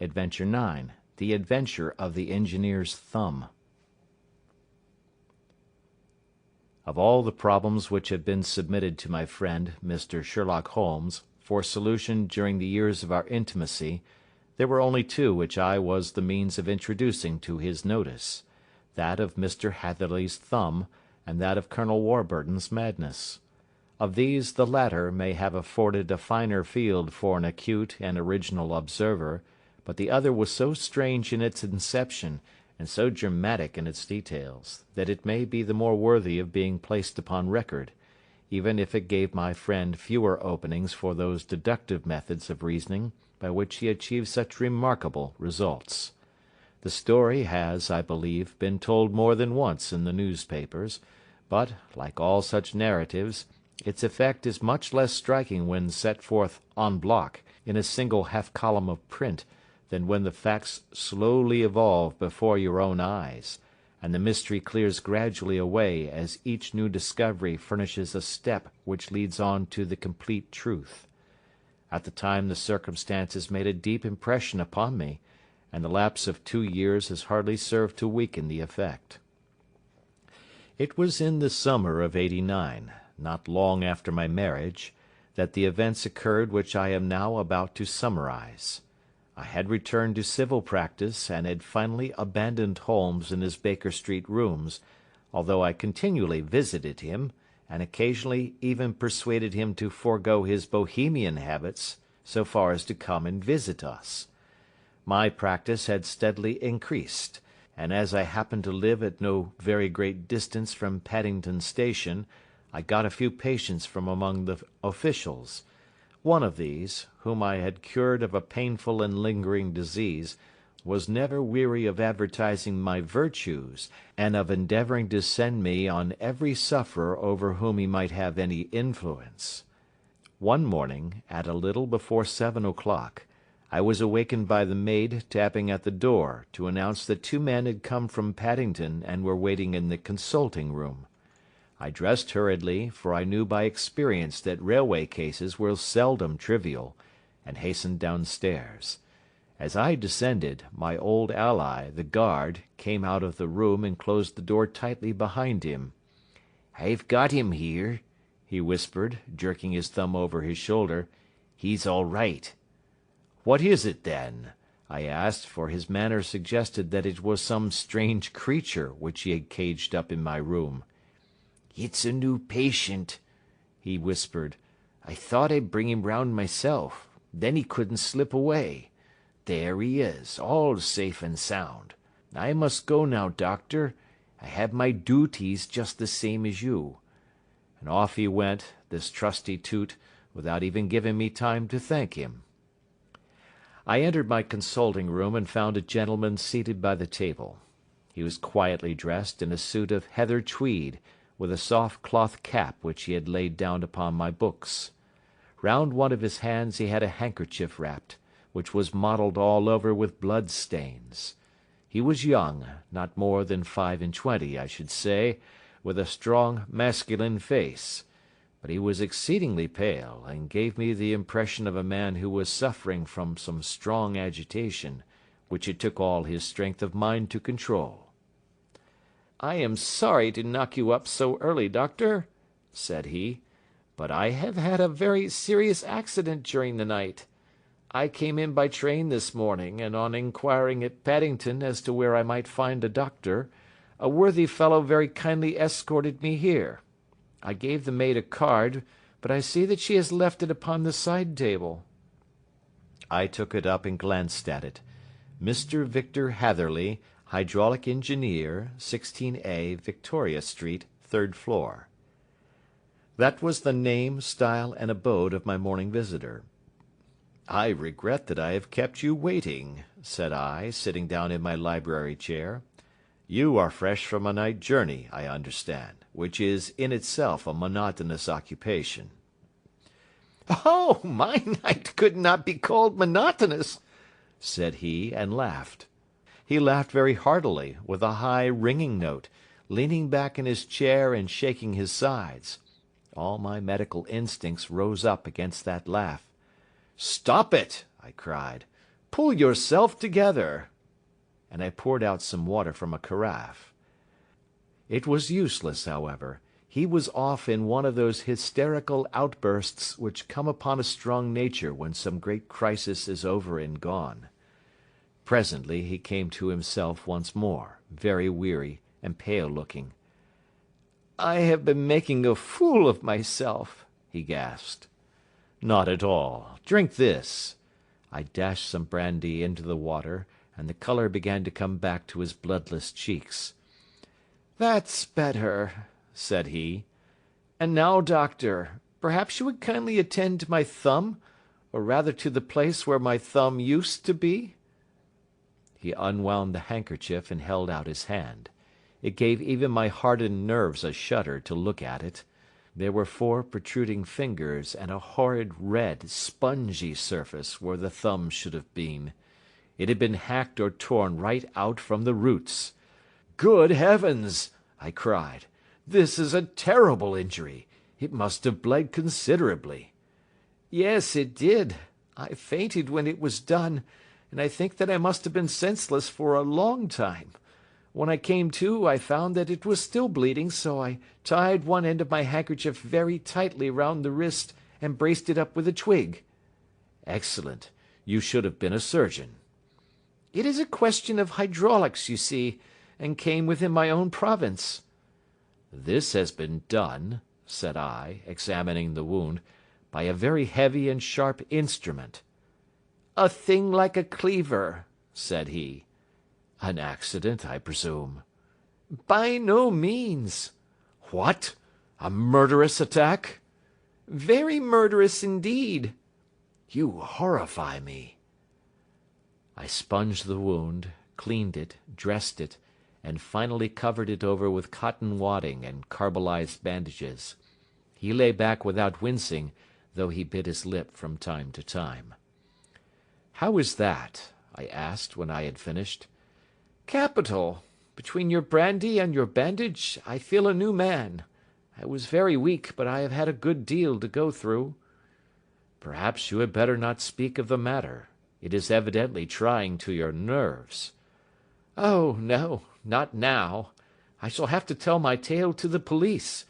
Adventure 9. The Adventure of the Engineer's Thumb. Of all the problems which have been submitted to my friend, Mr. Sherlock Holmes, for solution during the years of our intimacy, there were only two which I was the means of introducing to his notice, that of Mr. Hatherley's thumb, and that of Colonel Warburton's madness. Of these the latter may have afforded a finer field for an acute and original observer, but the other was so strange in its inception, and so dramatic in its details, that it may be the more worthy of being placed upon record, even if it gave my friend fewer openings for those deductive methods of reasoning by which he achieved such remarkable results. The story has, I believe, been told more than once in the newspapers, but, like all such narratives, its effect is much less striking when set forth en bloc in a single half-column of print than when the facts slowly evolve before your own eyes, and the mystery clears gradually away as each new discovery furnishes a step which leads on to the complete truth. At the time the circumstances made a deep impression upon me, and the lapse of 2 years has hardly served to weaken the effect. It was in the summer of '89, not long after my marriage, that the events occurred which I am now about to summarize. I had returned to civil practice, and had finally abandoned Holmes in his Baker Street rooms, although I continually visited him, and occasionally even persuaded him to forego his Bohemian habits so far as to come and visit us. My practice had steadily increased, and as I happened to live at no very great distance from Paddington Station, I got a few patients from among the officials. One of these, whom I had cured of a painful and lingering disease, was never weary of advertising my virtues, and of endeavouring to send me on every sufferer over whom he might have any influence. One morning, at a little before 7 o'clock, I was awakened by the maid tapping at the door to announce that 2 men had come from Paddington and were waiting in the consulting room. I dressed hurriedly, for I knew by experience that railway cases were seldom trivial, and hastened downstairs. As I descended, my old ally, the guard, came out of the room and closed the door tightly behind him. "I've got him here," he whispered, jerking his thumb over his shoulder. "He's all right." "What is it, then?" I asked, for his manner suggested that it was some strange creature which he had caged up in my room. "It's a new patient," he whispered. "I thought I'd bring him round myself. Then he couldn't slip away. There he is, all safe and sound. I must go now, doctor. I have my duties just the same as you." And off he went, this trusty toot, without even giving me time to thank him. I entered my consulting room and found a gentleman seated by the table. He was quietly dressed in a suit of heather tweed, with a soft cloth cap which he had laid down upon my books. Round one of his hands he had a handkerchief wrapped, which was mottled all over with blood stains. He was young, not more than 25, I should say, with a strong masculine face, but he was exceedingly pale, and gave me the impression of a man who was suffering from some strong agitation, which it took all his strength of mind to control. "I am sorry to knock you up so early, doctor," said he, "but I have had a very serious accident during the night. I came in by train this morning, and on inquiring at Paddington as to where I might find a doctor, a worthy fellow very kindly escorted me here. I gave the maid a card, but I see that she has left it upon the side table." I took it up and glanced at it. Mr. Victor Hatherley, Hydraulic Engineer, 16A, Victoria Street, 3rd floor. That was the name, style, and abode of my morning visitor. "I regret that I have kept you waiting," said I, sitting down in my library chair. "You are fresh from a night journey, I understand, which is in itself a monotonous occupation." "Oh, my night could not be called monotonous," said he, and laughed. He laughed very heartily, with a high ringing note, leaning back in his chair and shaking his sides. All my medical instincts rose up against that laugh. "Stop it!" I cried. Pull yourself together." And I poured out some water from a carafe. It was useless, however. He was off in one of those hysterical outbursts which come upon a strong nature when some great crisis is over and gone. Presently he came to himself once more, very weary and pale-looking. "I have been making a fool of myself," he gasped. "Not at all. Drink this." I dashed some brandy into the water, and the colour began to come back to his bloodless cheeks. "That's better," said he. "And now, doctor, perhaps you would kindly attend to my thumb, or rather to the place where my thumb used to be?" He unwound the handkerchief and held out his hand. It gave even my hardened nerves a shudder to look at it. There were 4 protruding fingers and a horrid red, spongy surface where the thumb should have been. It had been hacked or torn right out from the roots. "Good heavens!" I cried. "This is a terrible injury. It must have bled considerably." "Yes, it did. I fainted when it was done, and I think that I must have been senseless for a long time. When I came to, I found that it was still bleeding, so I tied one end of my handkerchief very tightly round the wrist and braced it up with a twig." "Excellent. You should have been a surgeon." "It is a question of hydraulics, you see, and came within my own province." "This has been done," said I, examining the wound, "by a very heavy and sharp instrument." "A thing like a cleaver," said he. "An accident, I presume?" "By no means." "What? A murderous attack?" "Very murderous indeed." "You horrify me." I sponged the wound, cleaned it, dressed it, and finally covered it over with cotton wadding and carbolized bandages. He lay back without wincing, though he bit his lip from time to time. "How is that?" I asked when I had finished. "Capital. Between your brandy and your bandage, I feel a new man. I was very weak, but I have had a good deal to go through." "Perhaps you had better not speak of the matter. It is evidently trying to your nerves." "Oh, no, not now. I shall have to tell my tale to the police.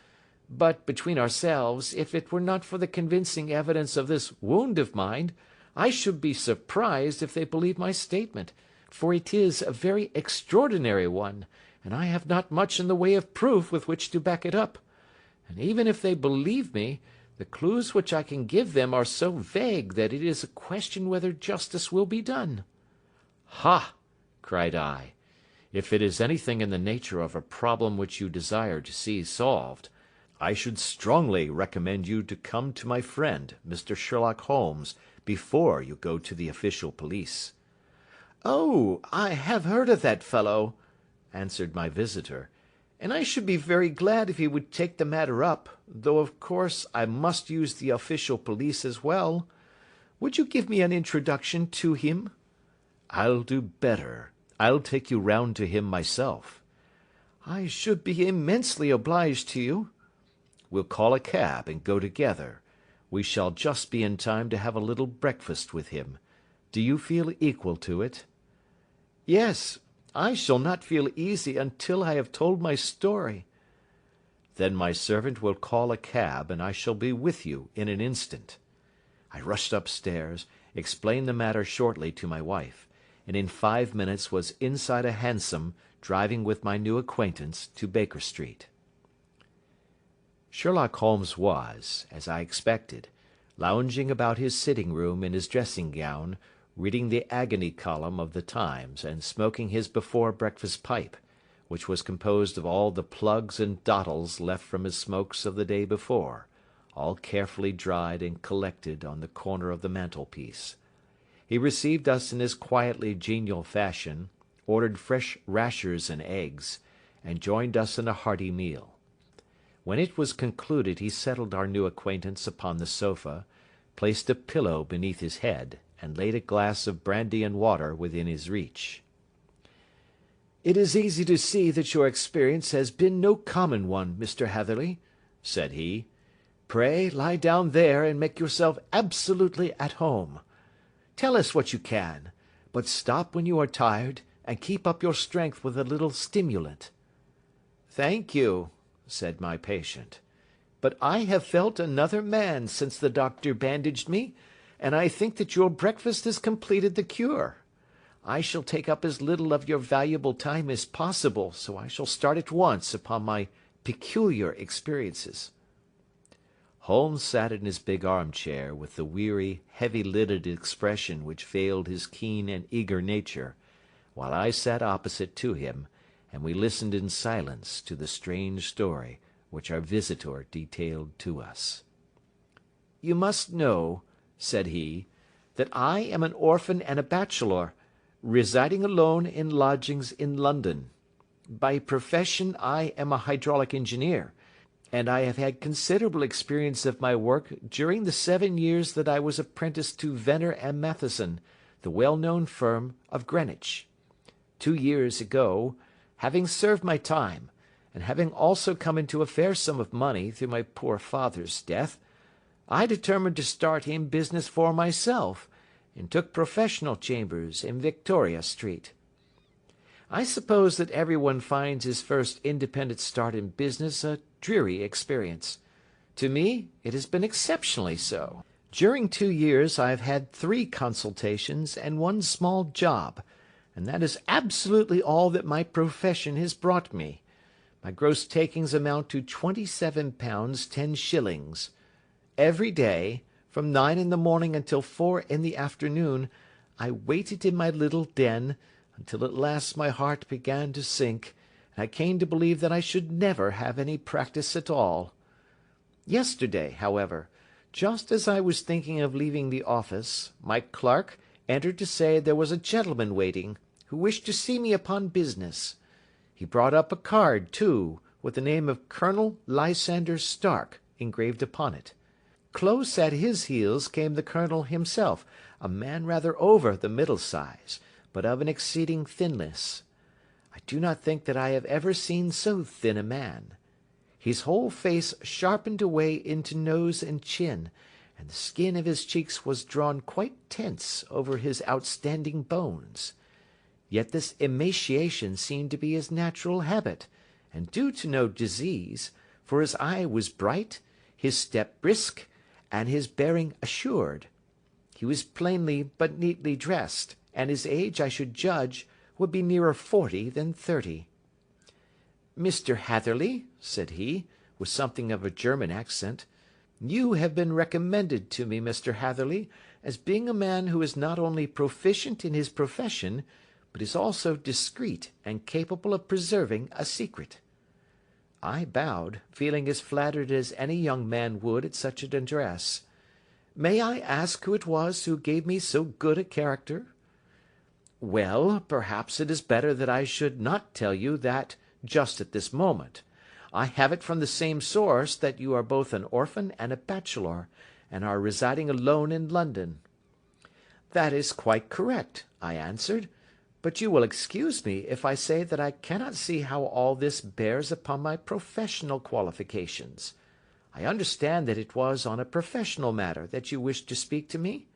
But, between ourselves, if it were not for the convincing evidence of this wound of mine, I should be surprised if they believed my statement, for it is a very extraordinary one, and I have not much in the way of proof with which to back it up. And even if they believe me, the clues which I can give them are so vague that it is a question whether justice will be done." "Ha!" cried I. "If it is anything in the nature of a problem which you desire to see solved, I should strongly recommend you to come to my friend, Mr. Sherlock Holmes, before you go to the official police." "Oh, I have heard of that fellow," answered my visitor, "and I should be very glad if he would take the matter up, though of course I must use the official police as well. Would you give me an introduction to him?" "I'll do better. I'll take you round to him myself." "I should be immensely obliged to you." "We'll call a cab and go together. We shall just be in time to have a little breakfast with him. Do you feel equal to it?" "Yes. I shall not feel easy until I have told my story." "Then my servant will call a cab, and I shall be with you in an instant." I rushed upstairs, explained the matter shortly to my wife, and in 5 minutes was inside a hansom, driving with my new acquaintance to Baker Street. Sherlock Holmes was, as I expected, lounging about his sitting-room in his dressing-gown, reading the agony column of the Times and smoking his before-breakfast pipe, which was composed of all the plugs and dottles left from his smokes of the day before, all carefully dried and collected on the corner of the mantelpiece. He received us in his quietly genial fashion, ordered fresh rashers and eggs, and joined us in a hearty meal. When it was concluded he settled our new acquaintance upon the sofa, placed a pillow beneath his head, and laid a glass of brandy and water within his reach. "It is easy to see that your experience has been no common one, Mr. Hatherley," said he. "Pray lie down there and make yourself absolutely at home. Tell us what you can. but stop when you are tired, and keep up your strength with a little stimulant." "Thank you," said my patient, "but I have felt another man since the doctor bandaged me, and I think that your breakfast has completed the cure. I shall take up as little of your valuable time as possible, so I shall start at once upon my peculiar experiences." Holmes sat in his big armchair with the weary, heavy-lidded expression which veiled his keen and eager nature, while I sat opposite to him, and we listened in silence to the strange story which our visitor detailed to us. "You must know," said he, "that I am an orphan and a bachelor, residing alone in lodgings in London. By profession I am a hydraulic engineer, and I have had considerable experience of my work during the 7 years that I was apprenticed to Venner and Matheson, the well-known firm of Greenwich. 2 years ago, having served my time, and having also come into a fair sum of money through my poor father's death, I determined to start in business for myself, and took professional chambers in Victoria Street. I suppose that everyone finds his first independent start in business a dreary experience. To me it has been exceptionally so. During 2 years I have had 3 consultations and 1 small job, and that is absolutely all that my profession has brought me. My gross takings amount to £27 10s. Every day, from 9 in the morning until 4 in the afternoon, I waited in my little den, until at last my heart began to sink, and I came to believe that I should never have any practice at all. Yesterday, however, just as I was thinking of leaving the office, my clerk entered to say there was a gentleman waiting, who wished to see me upon business. He brought up a card, too, with the name of Colonel Lysander Stark engraved upon it. Close at his heels came the colonel himself, a man rather over the middle size, but of an exceeding thinness. I do not think that I have ever seen so thin a man. His whole face sharpened away into nose and chin, and the skin of his cheeks was drawn quite tense over his outstanding bones. Yet this emaciation seemed to be his natural habit, and due to no disease, for his eye was bright, his step brisk, and his bearing assured. He was plainly but neatly dressed, and his age, I should judge, would be nearer 40 than 30. "Mr. Hatherley," said he, with something of a German accent, "you have been recommended to me, Mr. Hatherley, as being a man who is not only proficient in his profession, but is also discreet and capable of preserving a secret." I bowed, feeling as flattered as any young man would at such an address. "May I ask who it was who gave me so good a character?" "Well, perhaps it is better that I should not tell you that just at this moment. I have it from the same source that you are both an orphan and a bachelor, and are residing alone in London." "That is quite correct," I answered, "but you will excuse me if I say that I cannot see how all this bears upon my professional qualifications. I understand that it was on a professional matter that you wished to speak to me?"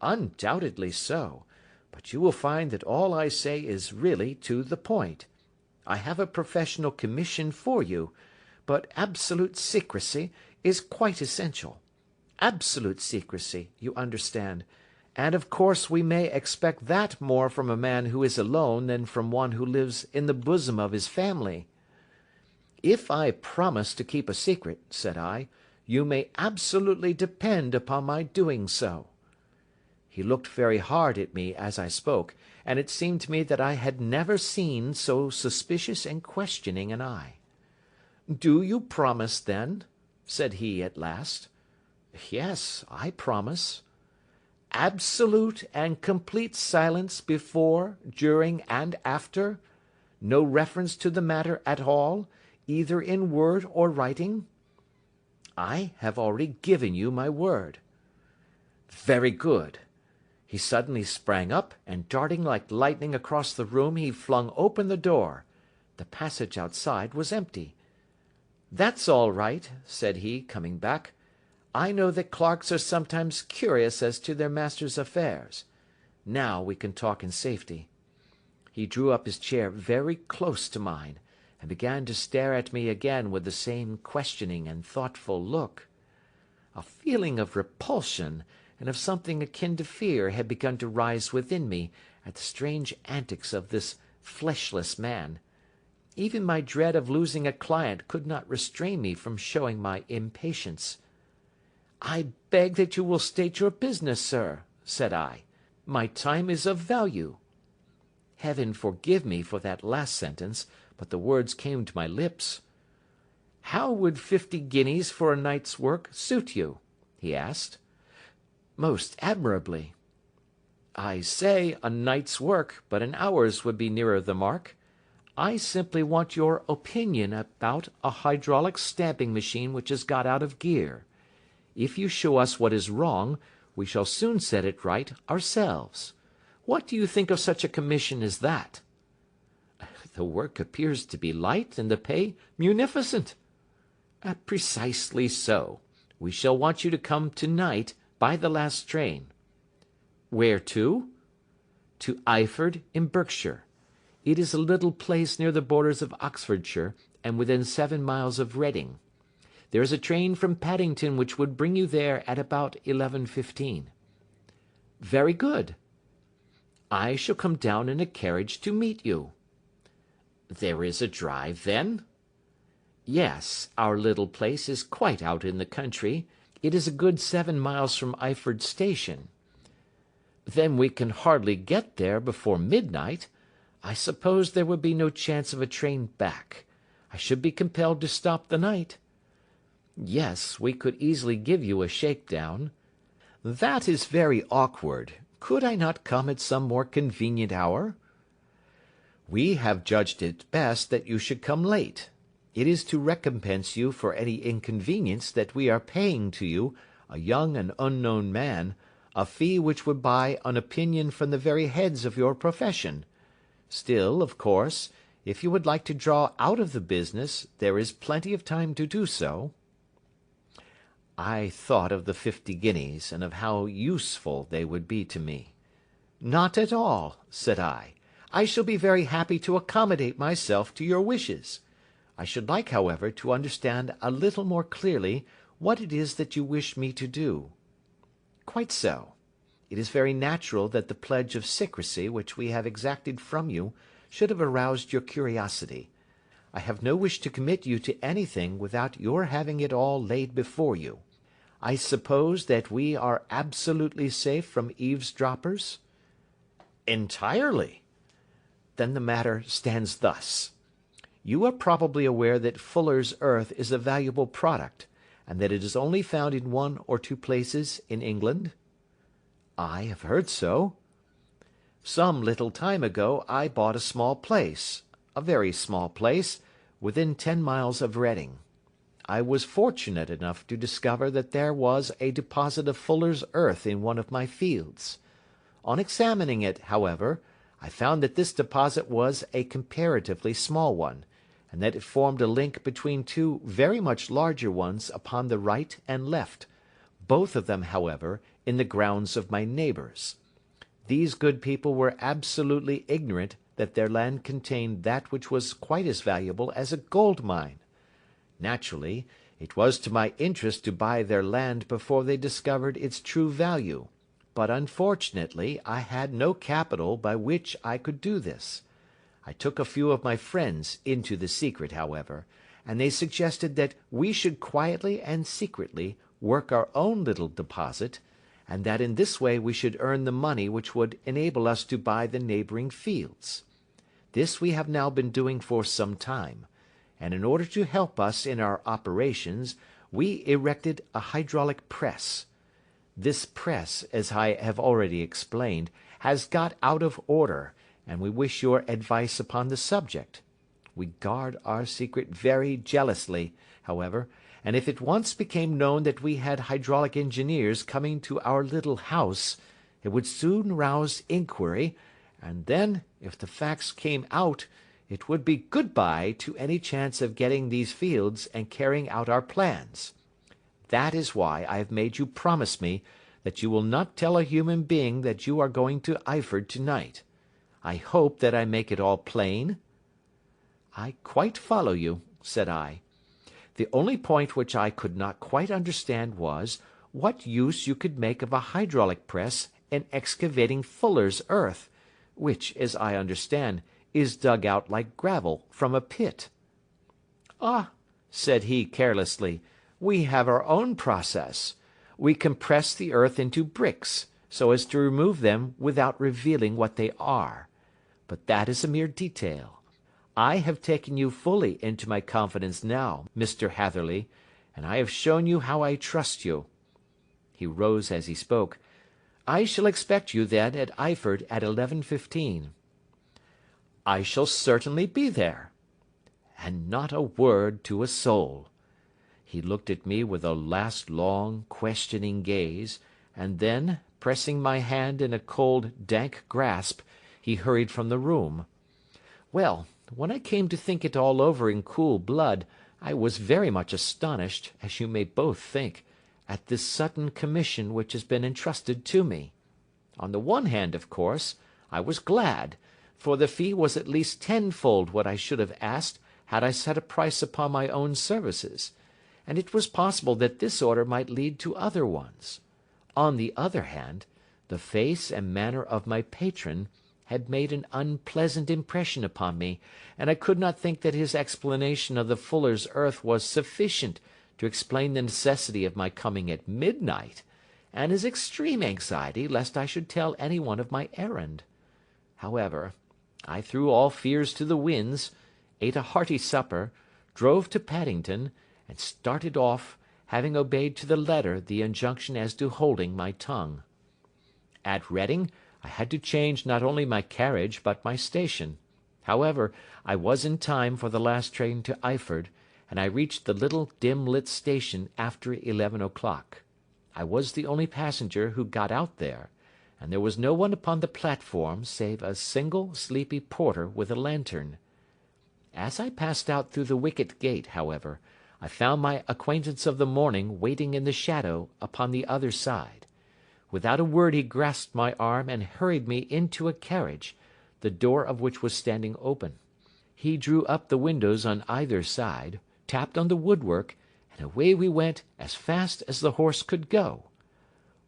"Undoubtedly so, but you will find that all I say is really to the point. I have a professional commission for you, but absolute secrecy is quite essential. Absolute secrecy, you understand, and of course we may expect that more from a man who is alone than from one who lives in the bosom of his family." "If I promise to keep a secret," said I, "you may absolutely depend upon my doing so." He looked very hard at me as I spoke, and it seemed to me that I had never seen so suspicious and questioning an eye. "Do you promise, then?" said he at last. "Yes, I promise." "Absolute and complete silence before, during, and after? No reference to the matter at all, either in word or writing?" "I have already given you my word." "Very good." He suddenly sprang up, and darting like lightning across the room, he flung open the door. The passage outside was empty. "That's all right," said he, coming back. "I know that clerks are sometimes curious as to their master's affairs. Now we can talk in safety." He drew up his chair very close to mine, and began to stare at me again with the same questioning and thoughtful look. A feeling of repulsion, and of something akin to fear, had begun to rise within me at the strange antics of this fleshless man. Even my dread of losing a client could not restrain me from showing my impatience. "I beg that you will state your business, sir," said I. "My time is of value." Heaven forgive me for that last sentence, but the words came to my lips. "How would 50 guineas for a night's work suit you?" he asked. "Most admirably." "I say a night's work, but an hour's would be nearer the mark. I simply want your opinion about a hydraulic stamping machine which has got out of gear. If you show us what is wrong, we shall soon set it right ourselves. What do you think of such a commission as that?" "The work appears to be light and the pay munificent." "Precisely so. We shall want you to come to-night by the last train." "Where to?" "To Eyford, in Berkshire. It is a little place near the borders of Oxfordshire, and within 7 miles of Reading. There is a train from Paddington which would bring you there at about 11:15. "Very good." "I shall come down in a carriage to meet you." "There is a drive, then?" "Yes, our little place is quite out in the country. It is a good 7 miles from Eyford station." "Then we can hardly get there before midnight. I suppose there would be no chance of a train back. I should be compelled to stop the night." "Yes, we could easily give you a shakedown." "That is very awkward. Could I not come at some more convenient hour?" "We have judged it best that you should come late. It is to recompense you for any inconvenience that we are paying to you, a young and unknown man, a fee which would buy an opinion from the very heads of your profession. Still, of course, if you would like to draw out of the business, there is plenty of time to do so." I thought of the 50 guineas, and of how useful they would be to me. "Not at all," said I. "I shall be very happy to accommodate myself to your wishes. I should like, however, to understand a little more clearly what it is that you wish me to do." "Quite so. It is very natural that the pledge of secrecy which we have exacted from you should have aroused your curiosity. I have no wish to commit you to anything without your having it all laid before you. I suppose that we are absolutely safe from eavesdroppers?" "Entirely." "Then the matter stands thus. You are probably aware that Fuller's earth is a valuable product, and that it is only found in 1 or 2 places in England?" "I have heard so." "Some little time ago I bought a small place, a very small place, within 10 miles of Reading. I was fortunate enough to discover that there was a deposit of Fuller's earth in one of my fields. On examining it, however, I found that this deposit was a comparatively small one, and that it formed a link between 2 very much larger ones upon the right and left, both of them, however, in the grounds of my neighbours. These good people were absolutely ignorant that their land contained that which was quite as valuable as a gold mine. Naturally, it was to my interest to buy their land before they discovered its true value, but unfortunately I had no capital by which I could do this. I took a few of my friends into the secret, however, and they suggested that we should quietly and secretly work our own little deposit, and that in this way we should earn the money which would enable us to buy the neighbouring fields. This we have now been doing for some time, and in order to help us in our operations we erected a hydraulic press. This press, as I have already explained, has got out of order, and we wish your advice upon the subject. We guard our secret very jealously, however, and if it once became known that we had hydraulic engineers coming to our little house, it would soon rouse inquiry, and then, if the facts came out, it would be good-bye to any chance of getting these fields and carrying out our plans. That is why I have made you promise me that you will not tell a human being that you are going to Eyford tonight. I hope that I make it all plain?" "I quite follow you," said I. "The only point which I could not quite understand was, what use you could make of a hydraulic press in excavating fuller's earth, which, as I understand, is dug out like gravel from a pit." "Ah," said he carelessly, "we have our own process. We compress the earth into bricks, so as to remove them without revealing what they are. But that is a mere detail. I have taken you fully into my confidence now, Mr. Hatherley, and I have shown you how I trust you." He rose as he spoke. "I shall expect you, then, at Eyford at 11:15. "I shall certainly be there." "And not a word to a soul." He looked at me with a last long, questioning gaze, and then, pressing my hand in a cold, dank grasp, he hurried from the room. Well, when I came to think it all over in cool blood, I was very much astonished, as you may both think, at this sudden commission which has been entrusted to me. On the one hand, of course, I was glad, for the fee was at least tenfold what I should have asked had I set a price upon my own services, and it was possible that this order might lead to other ones. On the other hand, the face and manner of my patron had made an unpleasant impression upon me, and I could not think that his explanation of the fuller's earth was sufficient to explain the necessity of my coming at midnight, and his extreme anxiety lest I should tell any one of my errand. However, I threw all fears to the winds, ate a hearty supper, drove to Paddington, and started off, having obeyed to the letter the injunction as to holding my tongue. At Reading I had to change not only my carriage but my station. However, I was in time for the last train to Eyford, and I reached the little dim-lit station after 11 o'clock. I was the only passenger who got out there, and there was no one upon the platform save a single sleepy porter with a lantern. As I passed out through the wicket gate, however, I found my acquaintance of the morning waiting in the shadow upon the other side. Without a word he grasped my arm and hurried me into a carriage, the door of which was standing open. He drew up the windows on either side, tapped on the woodwork, and away we went as fast as the horse could go.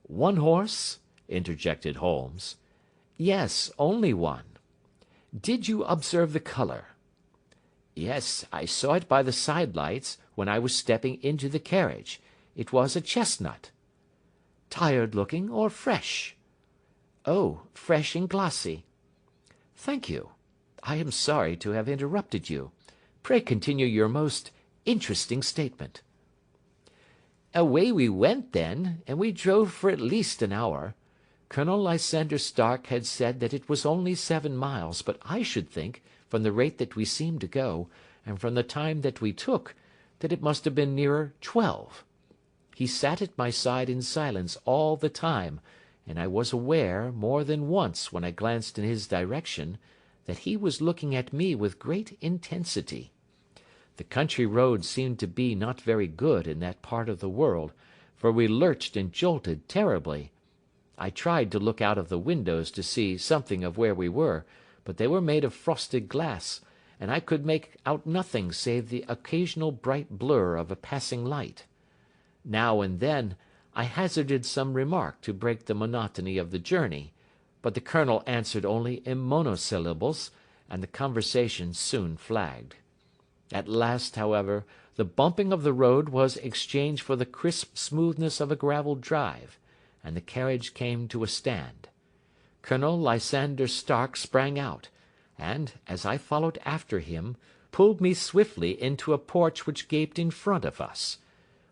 "One horse?" interjected Holmes. "Yes, only one." "Did you observe the colour?" "Yes, I saw it by the side lights when I was stepping into the carriage. It was a chestnut." "Tired looking or fresh?" "Oh, fresh and glossy." "Thank you. I am sorry to have interrupted you. Pray continue your most interesting statement." "Away we went then, and we drove for at least an hour. Colonel Lysander Stark had said that it was only 7 miles, but I should think, from the rate that we seemed to go, and from the time that we took, that it must have been nearer 12. He sat at my side in silence all the time, and I was aware, more than once when I glanced in his direction, that he was looking at me with great intensity. The country road seemed to be not very good in that part of the world, for we lurched and jolted terribly. I tried to look out of the windows to see something of where we were, but they were made of frosted glass, and I could make out nothing save the occasional bright blur of a passing light. Now and then I hazarded some remark to break the monotony of the journey, but the colonel answered only in monosyllables, and the conversation soon flagged. At last, however, the bumping of the road was exchanged for the crisp smoothness of a gravel drive, and the carriage came to a stand. Colonel Lysander Stark sprang out, and, as I followed after him, pulled me swiftly into a porch which gaped in front of us.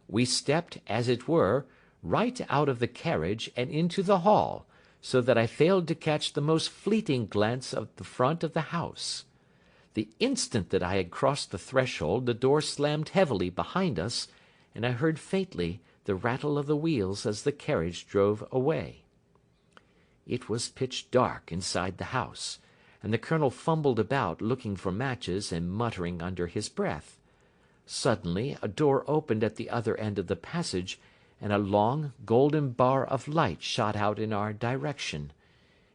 We stepped, as it were, right out of the carriage and into the hall, so that I failed to catch the most fleeting glance of the front of the house. The instant that I had crossed the threshold the door slammed heavily behind us, and I heard faintly the rattle of the wheels as the carriage drove away. It was pitch dark inside the house, and the colonel fumbled about looking for matches and muttering under his breath. Suddenly a door opened at the other end of the passage, and a long, golden bar of light shot out in our direction.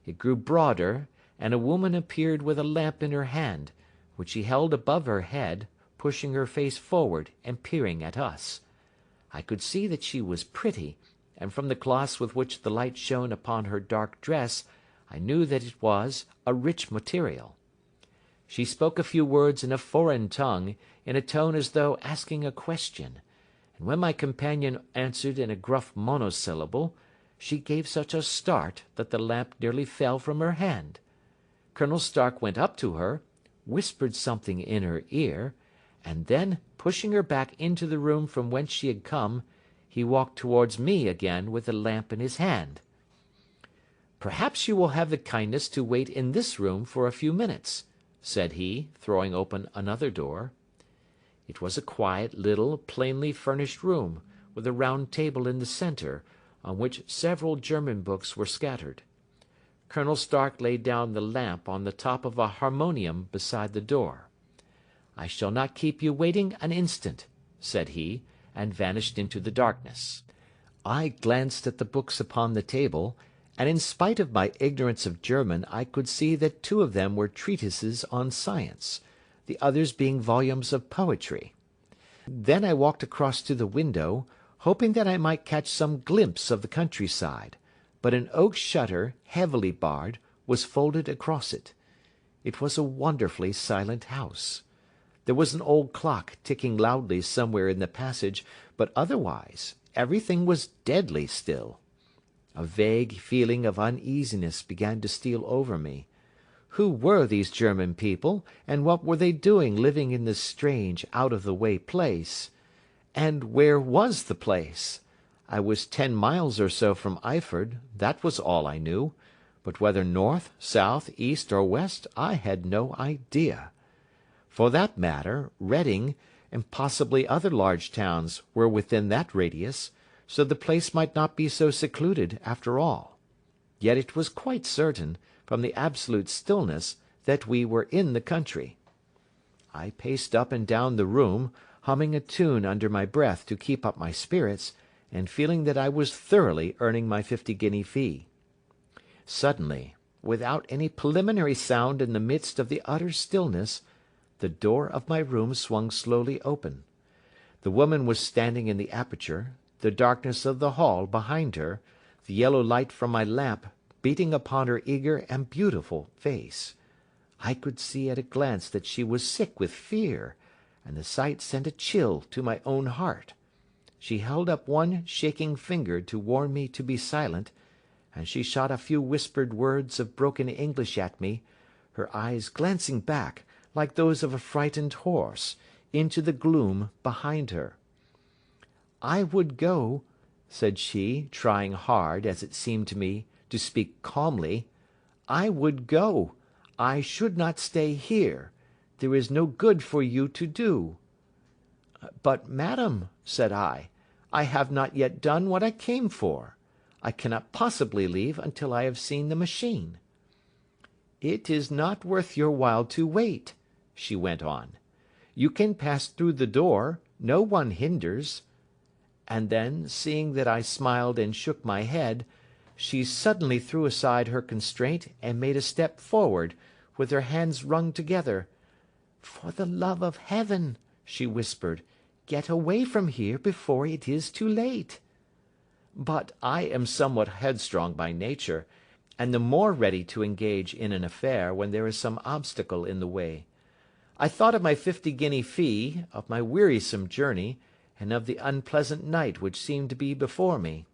It grew broader, and a woman appeared with a lamp in her hand, which she held above her head, pushing her face forward and peering at us. I could see that she was pretty, and from the gloss with which the light shone upon her dark dress, I knew that it was a rich material. She spoke a few words in a foreign tongue, in a tone as though asking a question, and when my companion answered in a gruff monosyllable, she gave such a start that the lamp nearly fell from her hand. Colonel Stark went up to her, whispered something in her ear, and then, pushing her back into the room from whence she had come, he walked towards me again with the lamp in his hand. "Perhaps you will have the kindness to wait in this room for a few minutes," said he, throwing open another door. It was a quiet, little, plainly furnished room, with a round table in the centre, on which several German books were scattered. Colonel Stark laid down the lamp on the top of a harmonium beside the door. "I shall not keep you waiting an instant," said he, and vanished into the darkness. I glanced at the books upon the table, and in spite of my ignorance of German I could see that 2 of them were treatises on science, the others being volumes of poetry. Then I walked across to the window, hoping that I might catch some glimpse of the countryside, but an oak shutter, heavily barred, was folded across it. It was a wonderfully silent house. There was an old clock ticking loudly somewhere in the passage, but otherwise everything was deadly still. A vague feeling of uneasiness began to steal over me. Who were these German people, and what were they doing living in this strange, out-of-the-way place? And where was the place? I was 10 miles or so from Eyford, that was all I knew, but whether north, south, east, or west, I had no idea. For that matter, Reading, and possibly other large towns, were within that radius, so the place might not be so secluded after all. Yet it was quite certain, from the absolute stillness, that we were in the country. I paced up and down the room, humming a tune under my breath to keep up my spirits, and feeling that I was thoroughly earning my 50-guinea fee. Suddenly, without any preliminary sound in the midst of the utter stillness, the door of my room swung slowly open. The woman was standing in the aperture, the darkness of the hall behind her, the yellow light from my lamp beating upon her eager and beautiful face. I could see at a glance that she was sick with fear, and the sight sent a chill to my own heart. She held up one shaking finger to warn me to be silent, and she shot a few whispered words of broken English at me, her eyes glancing back, like those of a frightened horse, into the gloom behind her. "I would go," said she, trying hard, as it seemed to me, to speak calmly. "I would go. I should not stay here. There is no good for you to do." "But, madam," said I have not yet done what I came for. I cannot possibly leave until I have seen the machine." "It is not worth your while to wait," she went on. "You can pass through the door, no one hinders." And then, seeing that I smiled and shook my head, she suddenly threw aside her constraint and made a step forward, with her hands wrung together. "For the love of heaven," she whispered, "get away from here before it is too late." But I am somewhat headstrong by nature, and the more ready to engage in an affair when there is some obstacle in the way. I thought of my 50-guinea fee, of my wearisome journey, and of the unpleasant night which seemed to be before me.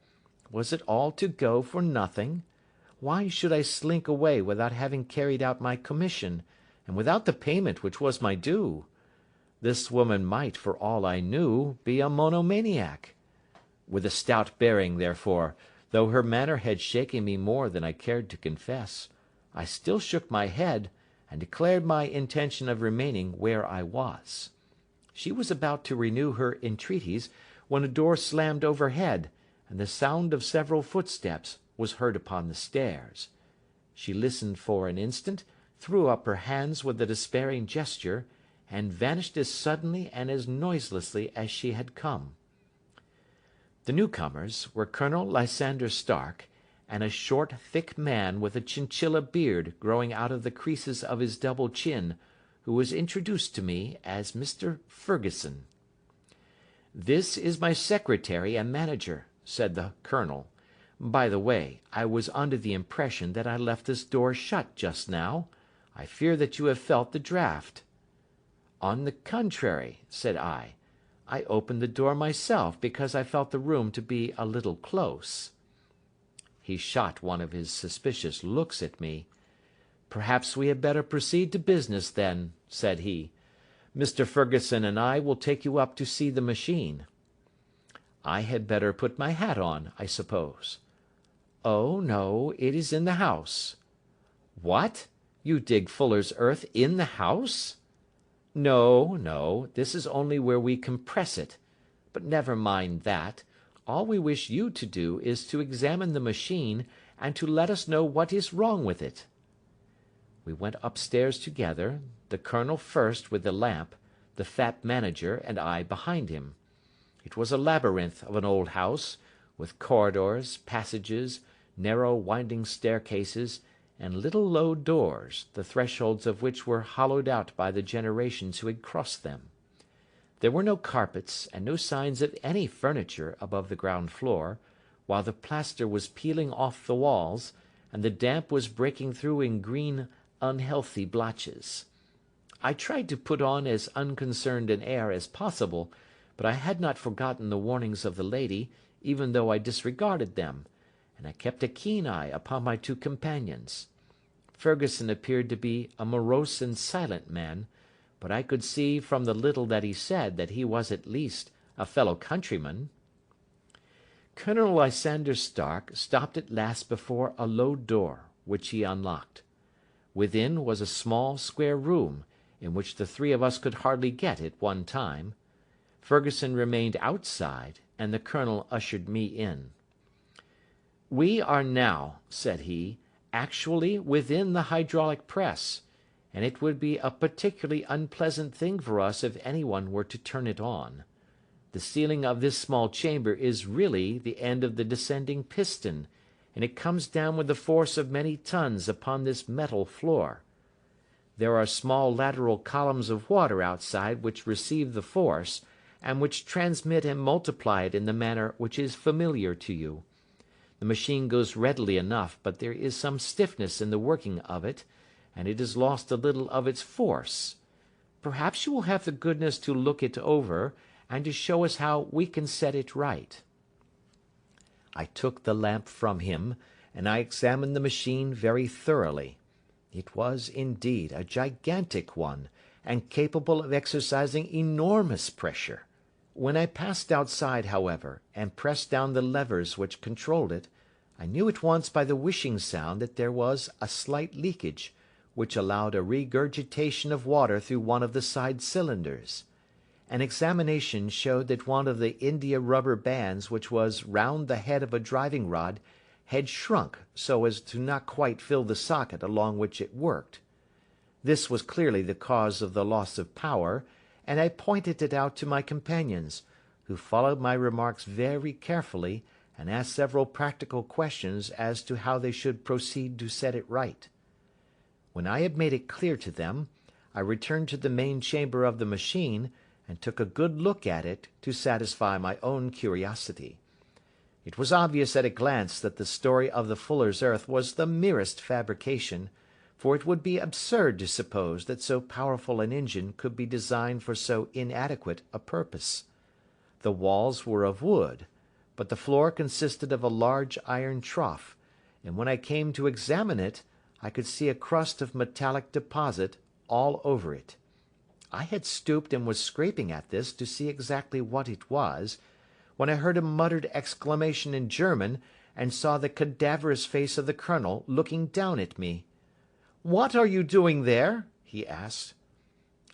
Was it all to go for nothing? Why should I slink away without having carried out my commission, and without the payment which was my due? This woman might, for all I knew, be a monomaniac. With a stout bearing, therefore, though her manner had shaken me more than I cared to confess, I still shook my head, and declared my intention of remaining where I was. She was about to renew her entreaties, when a door slammed overhead, and the sound of several footsteps was heard upon the stairs. She listened for an instant, threw up her hands with a despairing gesture, and vanished as suddenly and as noiselessly as she had come. The newcomers were Colonel Lysander Stark and a short, thick man with a chinchilla beard growing out of the creases of his double chin, who was introduced to me as Mr. Ferguson. "This is my secretary and manager," said the colonel. "By the way, I was under the impression that I left this door shut just now. I fear that you have felt the draught." "On the contrary," said I opened the door myself because I felt the room to be a little close." He shot one of his suspicious looks at me. "Perhaps we had better proceed to business, then," said he. "Mr. Ferguson and I will take you up to see the machine." "I had better put my hat on, I suppose." "Oh, no, it is in the house." "What? You dig fuller's earth in the house?" "No, no, this is only where we compress it. But never mind that. All we wish you to do is to examine the machine, and to let us know what is wrong with it." We went upstairs together, the colonel first with the lamp, the fat manager and I behind him. It was a labyrinth of an old house, with corridors, passages, narrow winding staircases, and little low doors, the thresholds of which were hollowed out by the generations who had crossed them. There were no carpets, and no signs of any furniture above the ground floor, while the plaster was peeling off the walls, and the damp was breaking through in green, unhealthy blotches. I tried to put on as unconcerned an air as possible, but I had not forgotten the warnings of the lady, even though I disregarded them, and I kept a keen eye upon my two companions. Ferguson appeared to be a morose and silent man, but I could see from the little that he said that he was at least a fellow countryman. Colonel Lysander Stark stopped at last before a low door, which he unlocked. Within was a small square room, in which the three of us could hardly get at one time. Ferguson remained outside, and the colonel ushered me in. "We are now," said he, "actually within the hydraulic press, and it would be a particularly unpleasant thing for us if anyone were to turn it on. The ceiling of this small chamber is really the end of the descending piston, and it comes down with the force of many tons upon this metal floor. There are small lateral columns of water outside which receive the force, and which transmit and multiply it in the manner which is familiar to you. The machine goes readily enough, but there is some stiffness in the working of it, and it has lost a little of its force. Perhaps you will have the goodness to look it over, and to show us how we can set it right." I took the lamp from him, and I examined the machine very thoroughly. It was, indeed, a gigantic one, and capable of exercising enormous pressure. When I passed outside, however, and pressed down the levers which controlled it, I knew at once by the whishing sound that there was a slight leakage, which allowed a regurgitation of water through one of the side cylinders. An examination showed that one of the india rubber bands which was round the head of a driving rod had shrunk so as to not quite fill the socket along which it worked. This was clearly the cause of the loss of power, and I pointed it out to my companions, who followed my remarks very carefully, and asked several practical questions as to how they should proceed to set it right. When I had made it clear to them, I returned to the main chamber of the machine, and took a good look at it to satisfy my own curiosity. It was obvious at a glance that the story of the fuller's earth was the merest fabrication, for it would be absurd to suppose that so powerful an engine could be designed for so inadequate a purpose. The walls were of wood, but the floor consisted of a large iron trough, and when I came to examine it, I could see a crust of metallic deposit all over it. I had stooped and was scraping at this to see exactly what it was, when I heard a muttered exclamation in German, and saw the cadaverous face of the colonel looking down at me. "What are you doing there?" he asked.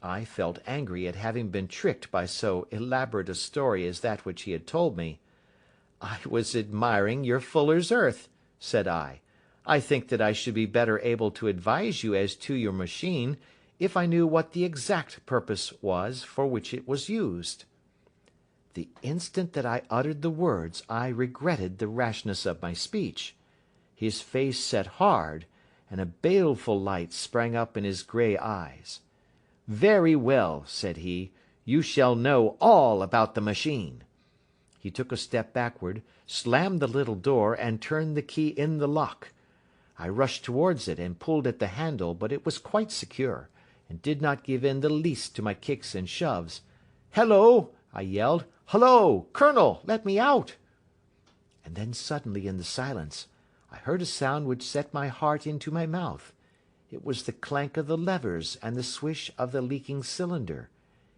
I felt angry at having been tricked by so elaborate a story as that which he had told me. "I was admiring your fuller's earth," said I. "I think that I should be better able to advise you as to your machine, if I knew what the exact purpose was for which it was used." The instant that I uttered the words, I regretted the rashness of my speech. His face set hard, and a baleful light sprang up in his grey eyes. "Very well," said he, "you shall know all about the machine." He took a step backward, slammed the little door, and turned the key in the lock. I rushed towards it and pulled at the handle, but it was quite secure, and did not give in the least to my kicks and shoves. "Hello!" I yelled. "Hullo! Colonel, let me out!" And then suddenly in the silence I heard a sound which set my heart into my mouth. It was the clank of the levers and the swish of the leaking cylinder.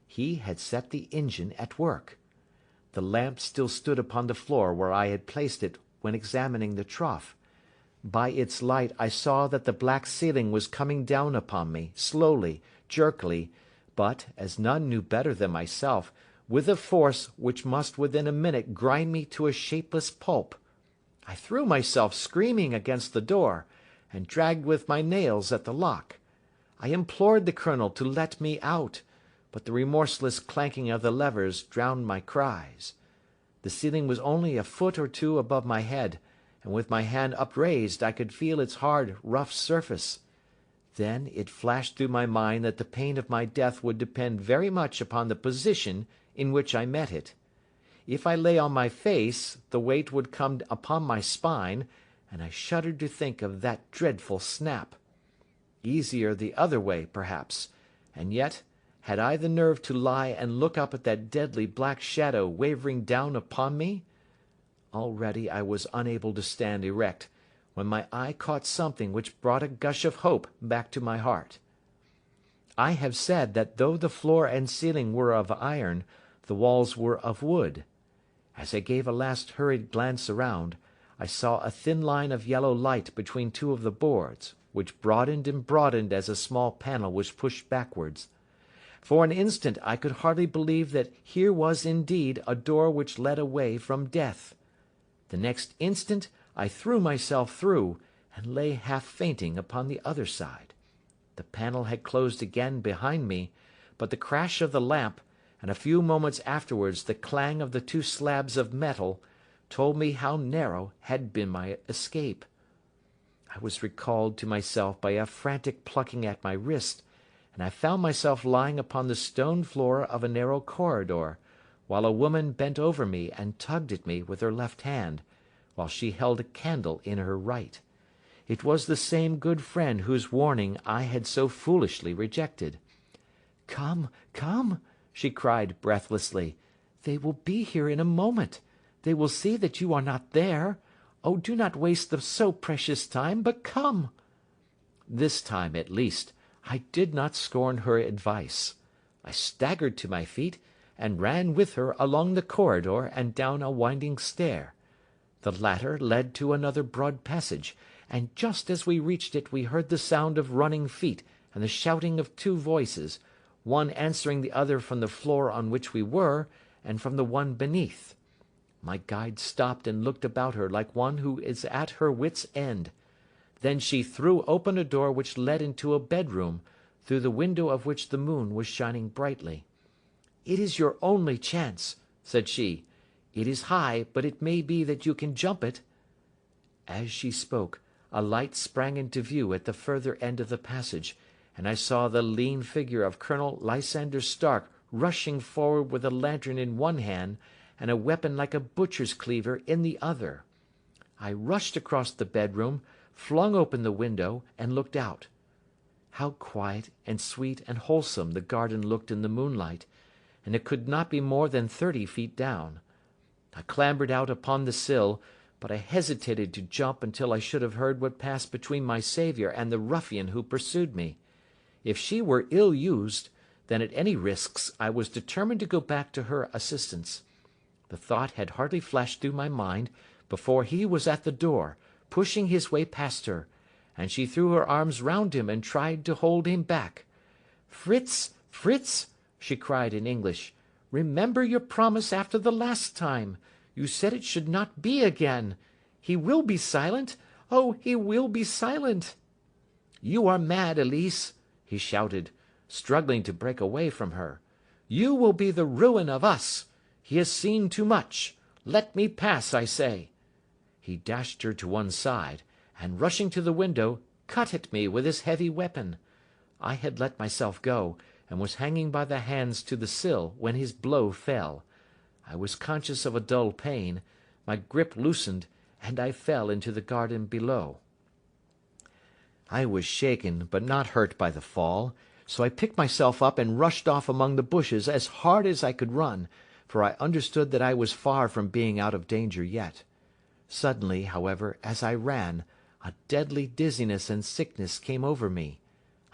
He had set the engine at work. The lamp still stood upon the floor where I had placed it when examining the trough. By its light I saw that the black ceiling was coming down upon me, slowly, jerkily, but, as none knew better than myself, with a force which must within a minute grind me to a shapeless pulp. I threw myself screaming against the door, and dragged with my nails at the lock. I implored the colonel to let me out, but the remorseless clanking of the levers drowned my cries. The ceiling was only a foot or two above my head, and with my hand upraised I could feel its hard, rough surface. Then it flashed through my mind that the pain of my death would depend very much upon the position in which I met it. If I lay on my face, the weight would come upon my spine, and I shuddered to think of that dreadful snap. Easier the other way, perhaps, and yet, had I the nerve to lie and look up at that deadly black shadow wavering down upon me? Already I was unable to stand erect, when my eye caught something which brought a gush of hope back to my heart. I have said that though the floor and ceiling were of iron, the walls were of wood. As I gave a last hurried glance around, I saw a thin line of yellow light between two of the boards, which broadened and broadened as a small panel was pushed backwards. For an instant I could hardly believe that here was indeed a door which led away from death. The next instant I threw myself through, and lay half fainting upon the other side. The panel had closed again behind me, but the crash of the lamp, and a few moments afterwards the clang of the two slabs of metal, told me how narrow had been my escape. I was recalled to myself by a frantic plucking at my wrist, and I found myself lying upon the stone floor of a narrow corridor, while a woman bent over me and tugged at me with her left hand, while she held a candle in her right. It was the same good friend whose warning I had so foolishly rejected. "Come, come," she cried breathlessly. "They will be here in a moment. They will see that you are not there. Oh, do not waste the so precious time, but come." This time, at least, I did not scorn her advice. I staggered to my feet, and ran with her along the corridor and down a winding stair. The latter led to another broad passage, and just as we reached it we heard the sound of running feet and the shouting of two voices, one answering the other from the floor on which we were, and from the one beneath. My guide stopped and looked about her like one who is at her wit's end. Then she threw open a door which led into a bedroom, through the window of which the moon was shining brightly. "It is your only chance," said she. "It is high, but it may be that you can jump it." As she spoke, a light sprang into view at the further end of the passage, and I saw the lean figure of Colonel Lysander Stark rushing forward with a lantern in one hand and a weapon like a butcher's cleaver in the other. I rushed across the bedroom, flung open the window, and looked out. How quiet and sweet and wholesome the garden looked in the moonlight, and it could not be more than 30 feet down. I clambered out upon the sill, but I hesitated to jump until I should have heard what passed between my saviour and the ruffian who pursued me. If she were ill used, then at any risks I was determined to go back to her assistance. The thought had hardly flashed through my mind before he was at the door, pushing his way past her, and she threw her arms round him and tried to hold him back. "Fritz, Fritz," she cried in English, "remember your promise after the last time. You said it should not be again. He will be silent. Oh, he will be silent." "You are mad, Elise," he shouted, struggling to break away from her. "You will be the ruin of us. He has seen too much. Let me pass, I say." He dashed her to one side, and rushing to the window, cut at me with his heavy weapon. I had let myself go, and was hanging by the hands to the sill, when his blow fell. I was conscious of a dull pain, my grip loosened, and I fell into the garden below. I was shaken, but not hurt by the fall, so I picked myself up and rushed off among the bushes as hard as I could run, for I understood that I was far from being out of danger yet. Suddenly, however, as I ran, a deadly dizziness and sickness came over me.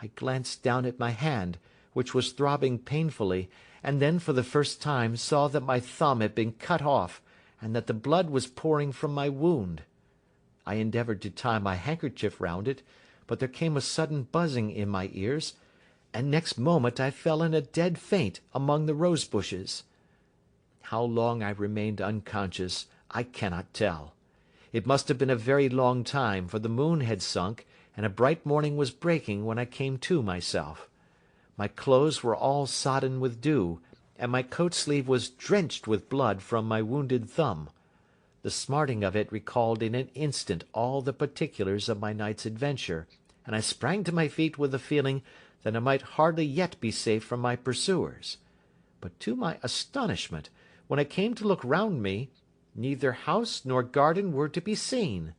I glanced down at my hand, which was throbbing painfully, and then for the first time saw that my thumb had been cut off, and that the blood was pouring from my wound. I endeavoured to tie my handkerchief round it, but there came a sudden buzzing in my ears, and next moment I fell in a dead faint among the rose bushes. How long I remained unconscious I cannot tell. It must have been a very long time, for the moon had sunk, and a bright morning was breaking when I came to myself. My clothes were all sodden with dew, and my coat sleeve was drenched with blood from my wounded thumb. The smarting of it recalled in an instant all the particulars of my night's adventure, and I sprang to my feet with the feeling that I might hardly yet be safe from my pursuers. But to my astonishment, when I came to look round me, neither house nor garden were to be seen.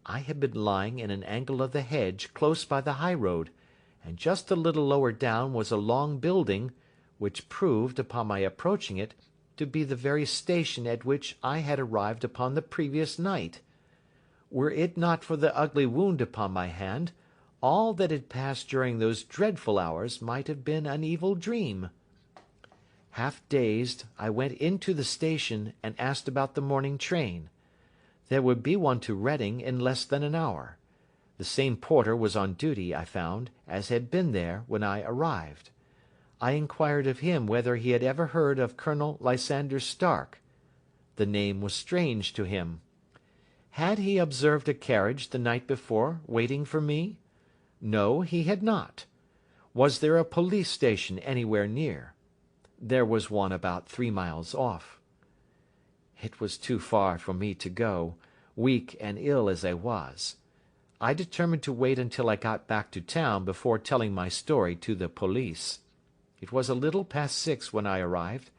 I had been lying in an angle of the hedge close by the high road, and just a little lower down was a long building, which proved, upon my approaching it, to be the very station at which I had arrived upon the previous night. Were it not for the ugly wound upon my hand, all that had passed during those dreadful hours might have been an evil dream. Half dazed, I went into the station and asked about the morning train. There would be one to Reading in less than an hour. The same porter was on duty, I found, as had been there when I arrived. I inquired of him whether he had ever heard of Colonel Lysander Stark. The name was strange to him. Had he observed a carriage the night before waiting for me? No, he had not. Was there a police station anywhere near? There was one about 3 miles off. It was too far for me to go, weak and ill as I was. I determined to wait until I got back to town before telling my story to the police. It was a little past 6 when I arrived,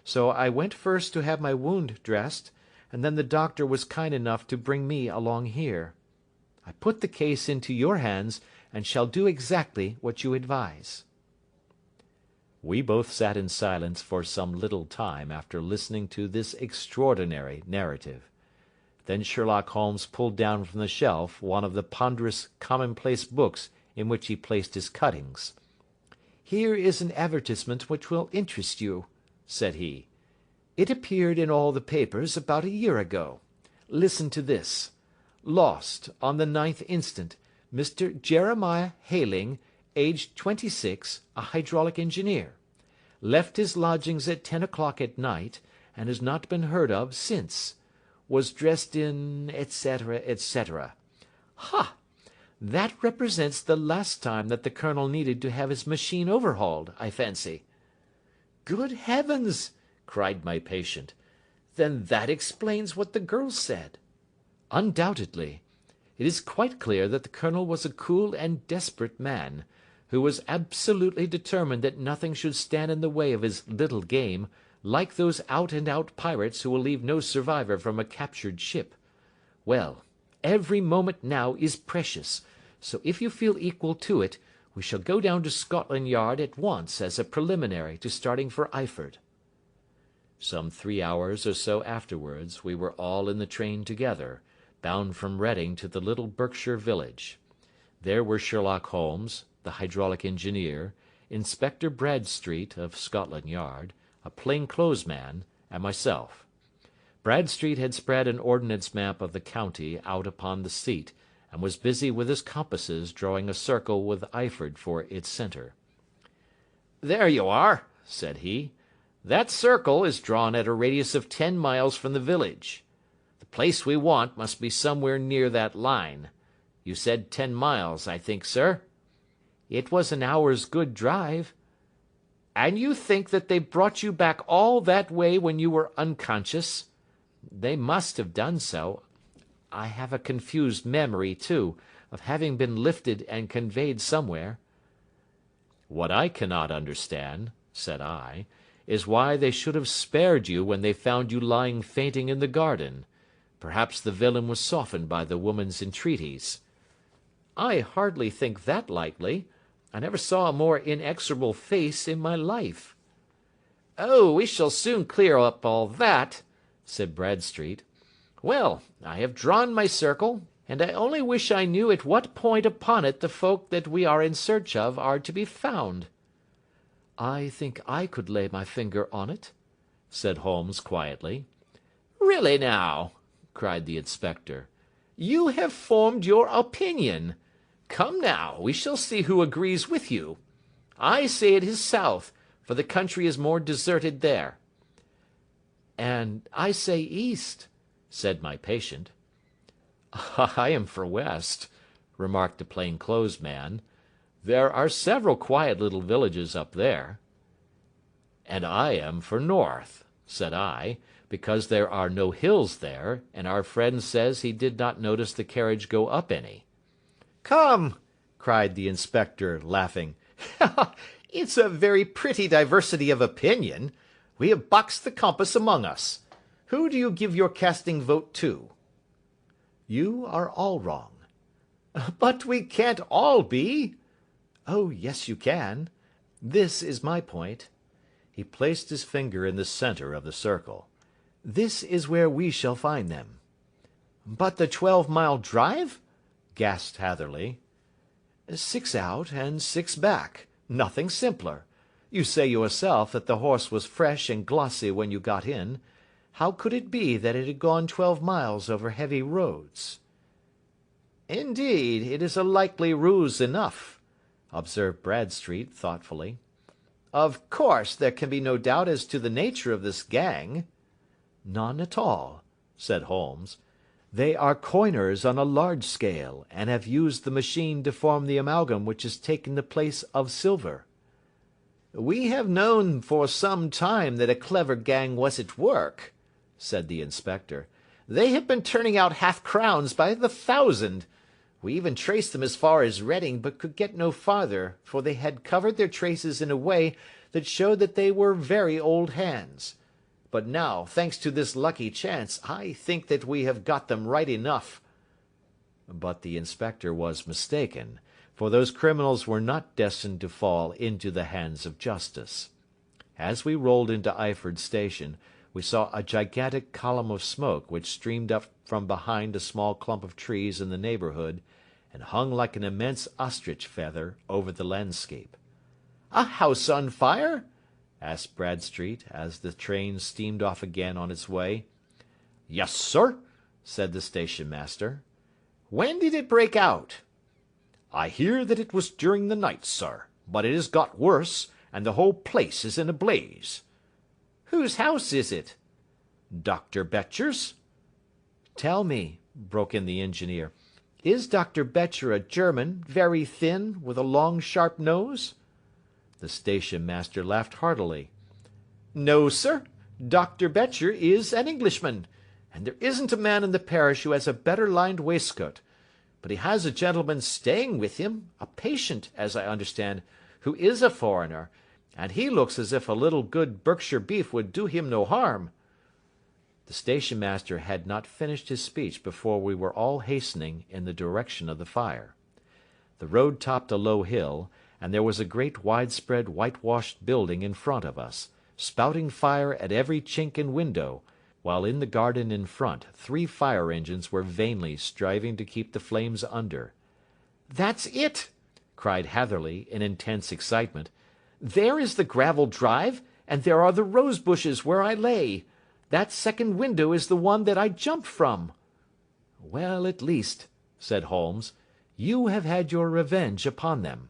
so I went first to have my wound dressed, and then the doctor was kind enough to bring me along here. I put the case into your hands, and shall do exactly what you advise." We both sat in silence for some little time after listening to this extraordinary narrative. Then Sherlock Holmes pulled down from the shelf one of the ponderous commonplace books in which he placed his cuttings. "Here is an advertisement which will interest you," said he. "It appeared in all the papers about a year ago. Listen to this. 'Lost, on the 9th instant, Mr. Jeremiah Hayling, aged 26, a hydraulic engineer. Left his lodgings at 10 o'clock at night, and has not been heard of since. Was dressed in, etc., etc.' Ha! That represents the last time that the Colonel needed to have his machine overhauled, I fancy." "Good heavens!" cried my patient. "Then that explains what the girl said." "Undoubtedly. It is quite clear that the Colonel was a cool and desperate man, who was absolutely determined that nothing should stand in the way of his little game, like those out-and-out pirates who will leave no survivor from a captured ship. Well, every moment now is precious, so if you feel equal to it, we shall go down to Scotland Yard at once as a preliminary to starting for Eyford." Some 3 hours or so afterwards we were all in the train together, bound from Reading to the little Berkshire village. There were Sherlock Holmes, the hydraulic engineer, Inspector Bradstreet of Scotland Yard, a plain-clothes man, and myself. Bradstreet had spread an ordnance map of the county out upon the seat, and was busy with his compasses drawing a circle with Eyford for its centre. "There you are," said he. "That circle is drawn at a radius of 10 miles from the village. The place we want must be somewhere near that line. You said 10 miles, I think, sir?" "It was an hour's good drive." And you think that they brought you back all that way when you were unconscious? They must have done so. I have a confused memory, too, of having been lifted and conveyed somewhere. What I cannot understand, said I, is why they should have spared you when they found you lying fainting in the garden. Perhaps the villain was softened by the woman's entreaties. I hardly think that likely. I never saw a more inexorable face in my life. Oh, we shall soon clear up all that, said Bradstreet. Well, I have drawn my circle, and I only wish I knew at what point upon it the folk that we are in search of are to be found. I think I could lay my finger on it, said Holmes quietly. Really now, cried the inspector, you have formed your opinion. Come now, we shall see who agrees with you. I say it is south, for the country is more deserted there. And I say east, said my patient. I am for west, remarked the plain-clothes man. There are several quiet little villages up there. And I am for north, said I, because there are no hills there, and our friend says he did not notice the carriage go up any. Come, cried the inspector, laughing. It's a very pretty diversity of opinion. We have boxed the compass among us. Who do you give your casting vote to? You are all wrong. But we can't all be. Oh, yes, you can. This is my point. He placed his finger in the center of the circle. This is where we shall find them. But the 12-mile drive? Gasped Hatherley. 6 out and 6 back. Nothing simpler. You say yourself that the horse was fresh and glossy when you got in. How could it be that it had gone 12 miles over heavy roads? Indeed, it is a likely ruse enough, observed Bradstreet thoughtfully. Of course, there can be no doubt as to the nature of this gang. None at all, said Holmes. They are coiners on a large scale, and have used the machine to form the amalgam which has taken the place of silver. We have known for some time that a clever gang was at work, said the inspector. They have been turning out half-crowns by the thousand. We even traced them as far as Reading, but could get no farther, for they had covered their traces in a way that showed that they were very old hands. But now, thanks to this lucky chance, I think that we have got them right enough. But the inspector was mistaken, for those criminals were not destined to fall into the hands of justice. As we rolled into Eyford Station, we saw a gigantic column of smoke which streamed up from behind a small clump of trees in the neighbourhood, and hung like an immense ostrich feather over the landscape. A house on fire? asked Bradstreet, as the train steamed off again on its way. Yes, sir, said the station-master. When did it break out? I hear that it was during the night, sir, but it has got worse, and the whole place is in a blaze. Whose house is it? Dr. Betcher's. Tell me, broke in the engineer, is Dr. Betcher a German, very thin, with a long, sharp nose? The station-master laughed heartily. No, sir. Dr. Betcher is an Englishman, and there isn't a man in the parish who has a better lined waistcoat. But he has a gentleman staying with him, a patient, as I understand, who is a foreigner, and he looks as if a little good Berkshire beef would do him no harm. The station-master had not finished his speech before we were all hastening in the direction of the fire. The road topped a low hill, and there was a great widespread whitewashed building in front of us, spouting fire at every chink and window, while in the garden in front 3 fire engines were vainly striving to keep the flames under. "That's it!" cried Hatherley, in intense excitement. "There is the gravel drive, and there are the rose bushes where I lay. That second window is the one that I jumped from." "Well, at least," said Holmes, "you have had your revenge upon them.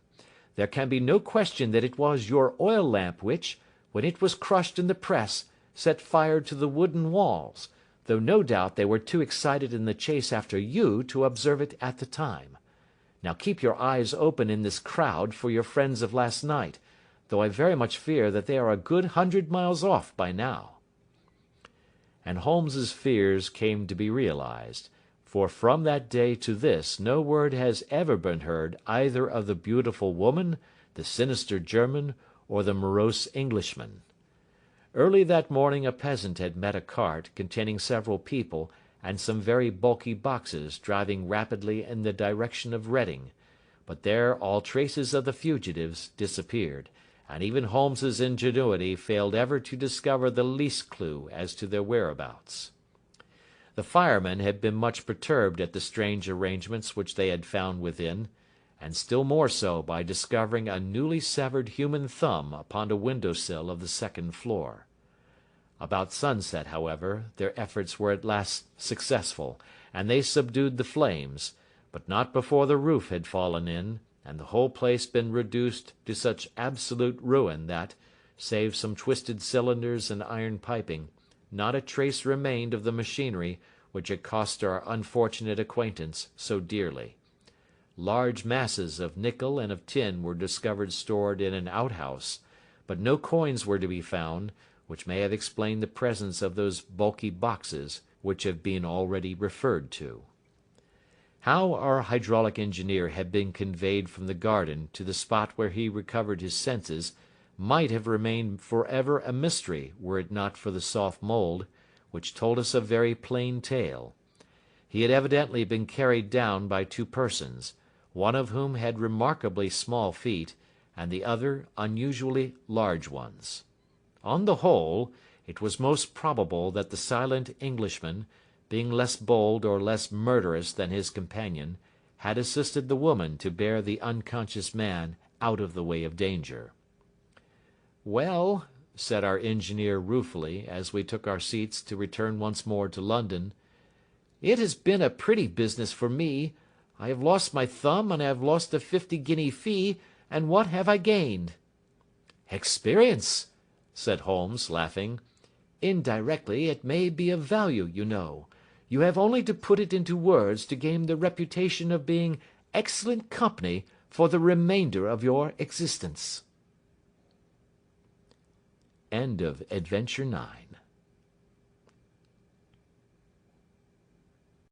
There can be no question that it was your oil lamp which, when it was crushed in the press, set fire to the wooden walls, though no doubt they were too excited in the chase after you to observe it at the time. Now keep your eyes open in this crowd for your friends of last night. though I very much fear that they are a good 100 miles off by now." And Holmes's fears came to be realized, for from that day to this no word has ever been heard either of the beautiful woman, the sinister German, or the morose Englishman. Early that morning a peasant had met a cart, containing several people and some very bulky boxes, driving rapidly in the direction of Reading, but there all traces of the fugitives disappeared, and even Holmes's ingenuity failed ever to discover the least clue as to their whereabouts. The firemen had been much perturbed at the strange arrangements which they had found within, and still more so by discovering a newly severed human thumb upon a window-sill of the second floor. About sunset, however, their efforts were at last successful, and they subdued the flames, but not before the roof had fallen in, and the whole place been reduced to such absolute ruin that, save some twisted cylinders and iron piping, not a trace remained of the machinery which had cost our unfortunate acquaintance so dearly. Large masses of nickel and of tin were discovered stored in an outhouse, but no coins were to be found, which may have explained the presence of those bulky boxes which have been already referred to. How our hydraulic engineer had been conveyed from the garden to the spot where he recovered his senses might have remained for ever a mystery were it not for the soft mould, which told us a very plain tale. He had evidently been carried down by two persons, one of whom had remarkably small feet, and the other unusually large ones. On the whole, it was most probable that the silent Englishman, being less bold or less murderous than his companion, had assisted the woman to bear the unconscious man out of the way of danger. "Well," said our engineer ruefully, as we took our seats to return once more to London, "it has been a pretty business for me. I have lost my thumb, and I have lost a 50-guinea fee, and what have I gained?" "Experience," said Holmes, laughing. "Indirectly it may be of value, you know. You have only to put it into words to gain the reputation of being excellent company for the remainder of your existence." End of Adventure 9.